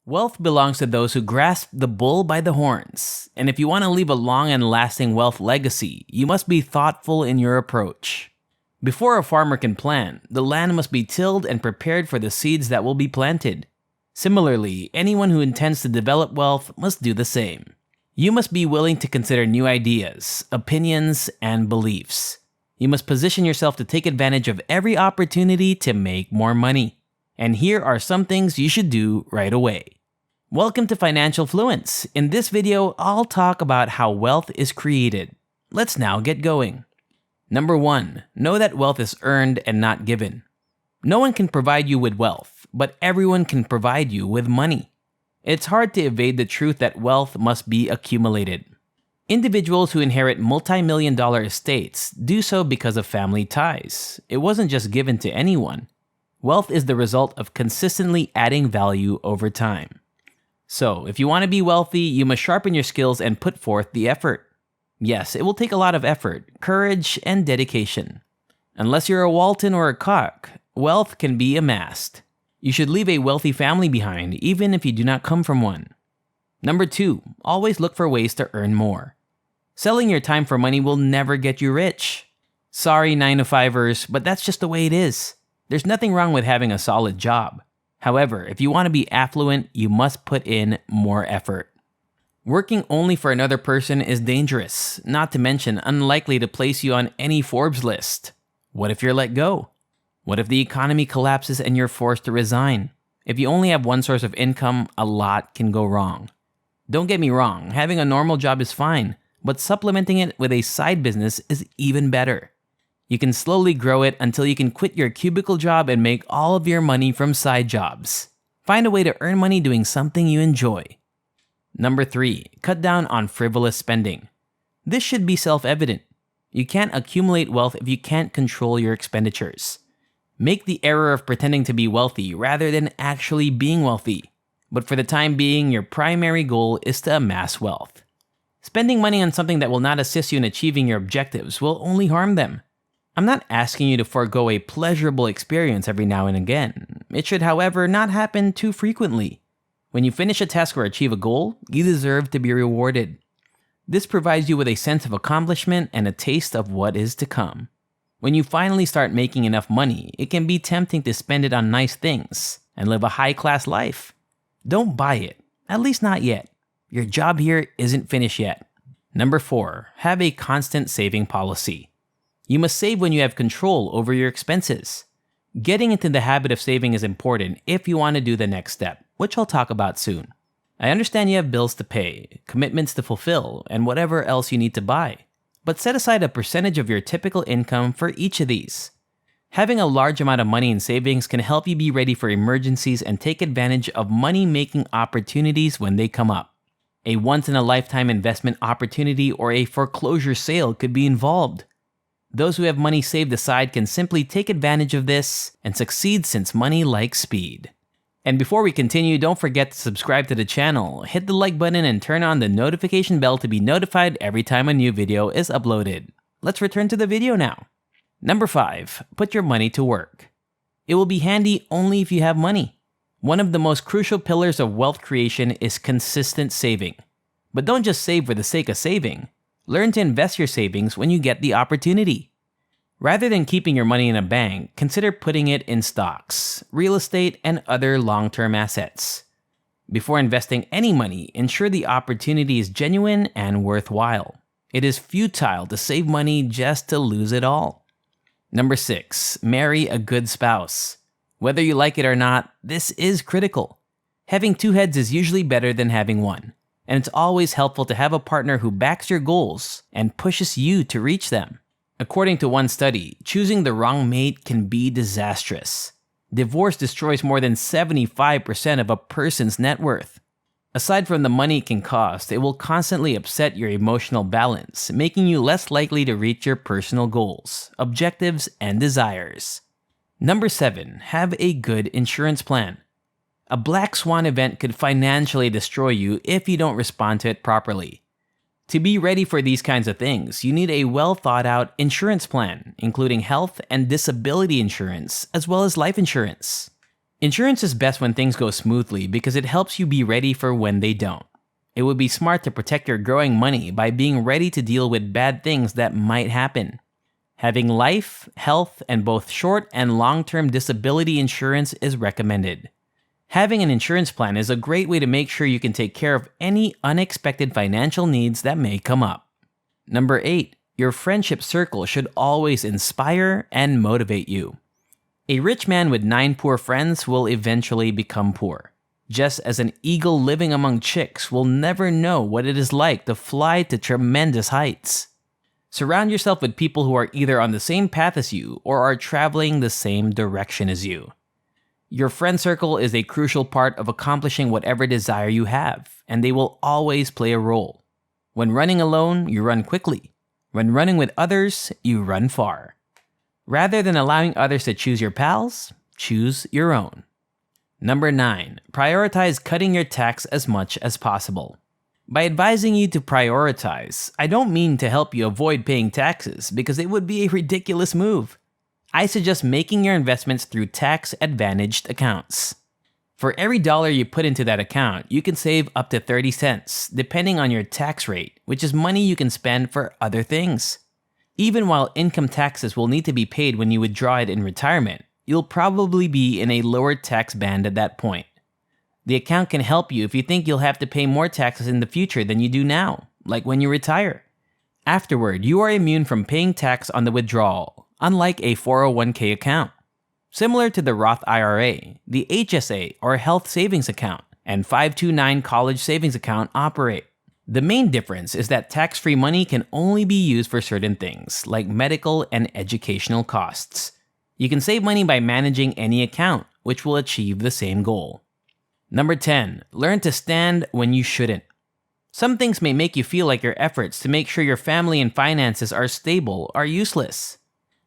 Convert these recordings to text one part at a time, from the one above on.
Wealth belongs to those who grasp the bull by the horns, and if you want to leave a long and lasting wealth legacy, you must be thoughtful in your approach. Before a farmer can plant, the land must be tilled and prepared for the seeds that will be planted. Similarly, anyone who intends to develop wealth must do the same. You must be willing to consider new ideas, opinions, and beliefs. You must position yourself to take advantage of every opportunity to make more money. And here are some things you should do right away. Welcome to Financial Fluence. In this video, I'll talk about how wealth is created. Let's now get going. Number 1. Know that wealth is earned and not given. No one can provide you with wealth, but everyone can provide you with money. It's hard to evade the truth that wealth must be accumulated. Individuals who inherit multi-million-dollar estates do so because of family ties. It wasn't just given to anyone. Wealth is the result of consistently adding value over time. So, if you want to be wealthy, you must sharpen your skills and put forth the effort. Yes, it will take a lot of effort, courage, and dedication. Unless you're a Walton or a Koch, wealth can be amassed. You should leave a wealthy family behind, even if you do not come from one. Number 2, always look for ways to earn more. Selling your time for money will never get you rich. Sorry, 9-to-5ers, but that's just the way it is. There's nothing wrong with having a solid job. However, if you want to be affluent, you must put in more effort. Working only for another person is dangerous, not to mention unlikely to place you on any Forbes list. What if you're let go? What if the economy collapses and you're forced to resign? If you only have one source of income, a lot can go wrong. Don't get me wrong, having a normal job is fine, but supplementing it with a side business is even better. You can slowly grow it until you can quit your cubicle job and make all of your money from side jobs. Find a way to earn money doing something you enjoy. Number 3, cut down on frivolous spending. This should be self-evident. You can't accumulate wealth if you can't control your expenditures. Make the error of pretending to be wealthy rather than actually being wealthy. But for the time being, your primary goal is to amass wealth. Spending money on something that will not assist you in achieving your objectives will only harm them. I'm not asking you to forego a pleasurable experience every now and again. It should, however, not happen too frequently. When you finish a task or achieve a goal, you deserve to be rewarded. This provides you with a sense of accomplishment and a taste of what is to come. When you finally start making enough money, it can be tempting to spend it on nice things and live a high-class life. Don't buy it, at least not yet. Your job here isn't finished yet. Number 4, have a constant saving policy. You must save when you have control over your expenses. Getting into the habit of saving is important if you want to do the next step, which I'll talk about soon. I understand you have bills to pay, commitments to fulfill, and whatever else you need to buy. But set aside a percentage of your typical income for each of these. Having a large amount of money in savings can help you be ready for emergencies and take advantage of money-making opportunities when they come up. A once-in-a-lifetime investment opportunity or a foreclosure sale could be involved. Those who have money saved aside can simply take advantage of this and succeed since money likes speed. And before we continue, don't forget to subscribe to the channel, hit the like button, and turn on the notification bell to be notified every time a new video is uploaded. Let's return to the video now. Number 5, put your money to work. It will be handy only if you have money. One of the most crucial pillars of wealth creation is consistent saving. But don't just save for the sake of saving. Learn to invest your savings when you get the opportunity. Rather than keeping your money in a bank, consider putting it in stocks, real estate, and other long-term assets. Before investing any money, ensure the opportunity is genuine and worthwhile. It is futile to save money just to lose it all. Number 6, marry a good spouse. Whether you like it or not, this is critical. Having 2 heads is usually better than having one. And it's always helpful to have a partner who backs your goals and pushes you to reach them. According to one study, choosing the wrong mate can be disastrous. Divorce destroys more than 75% of a person's net worth. Aside from the money it can cost, it will constantly upset your emotional balance, making you less likely to reach your personal goals, objectives, and desires. Number 7, have a good insurance plan. A black swan event could financially destroy you if you don't respond to it properly. To be ready for these kinds of things, you need a well-thought-out insurance plan, including health and disability insurance, as well as life insurance. Insurance is best when things go smoothly because it helps you be ready for when they don't. It would be smart to protect your growing money by being ready to deal with bad things that might happen. Having life, health, and both short and long-term disability insurance is recommended. Having an insurance plan is a great way to make sure you can take care of any unexpected financial needs that may come up. Number 8, your friendship circle should always inspire and motivate you. A rich man with 9 poor friends will eventually become poor. Just as an eagle living among chicks will never know what it is like to fly to tremendous heights. Surround yourself with people who are either on the same path as you or are traveling the same direction as you. Your friend circle is a crucial part of accomplishing whatever desire you have, and they will always play a role. When running alone, you run quickly. When running with others, you run far. Rather than allowing others to choose your pals, choose your own. Number 9, prioritize cutting your tax as much as possible. By advising you to prioritize, I don't mean to help you avoid paying taxes because it would be a ridiculous move. I suggest making your investments through tax-advantaged accounts. For every dollar you put into that account, you can save up to 30 cents, depending on your tax rate, which is money you can spend for other things. Even while income taxes will need to be paid when you withdraw it in retirement, you'll probably be in a lower tax band at that point. The account can help you if you think you'll have to pay more taxes in the future than you do now, like when you retire. Afterward, you are immune from paying tax on the withdrawal, unlike a 401k account. Similar to the Roth IRA, the HSA or Health Savings Account and 529 College Savings Account operate. The main difference is that tax-free money can only be used for certain things, like medical and educational costs. You can save money by managing any account, which will achieve the same goal. Number 10, learn to stand when you shouldn't. Some things may make you feel like your efforts to make sure your family and finances are stable are useless.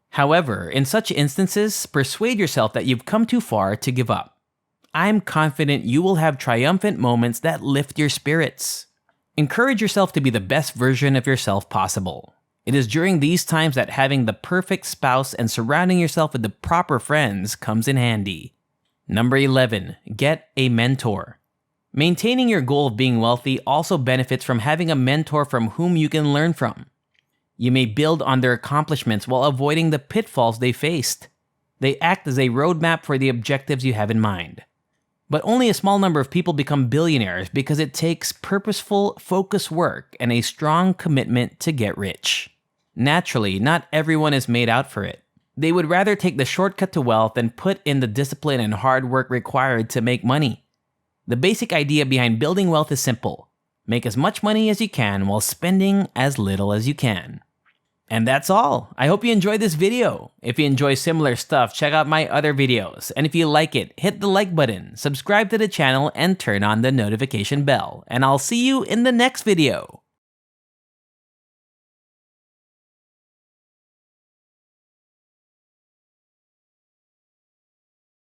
However, in such instances, persuade yourself that you've come too far to give up. I'm confident you will have triumphant moments that lift your spirits. Encourage yourself to be the best version of yourself possible. It is during these times that having the perfect spouse and surrounding yourself with the proper friends comes in handy. Number 11, get a mentor. Maintaining your goal of being wealthy also benefits from having a mentor from whom you can learn from. You may build on their accomplishments while avoiding the pitfalls they faced. They act as a roadmap for the objectives you have in mind. But only a small number of people become billionaires because it takes purposeful, focused work and a strong commitment to get rich. Naturally, not everyone is made out for it. They would rather take the shortcut to wealth than put in the discipline and hard work required to make money. The basic idea behind building wealth is simple. Make as much money as you can while spending as little as you can. And that's all. I hope you enjoyed this video. If you enjoy similar stuff, check out my other videos. And if you like it, hit the like button, subscribe to the channel, and turn on the notification bell. And I'll see you in the next video.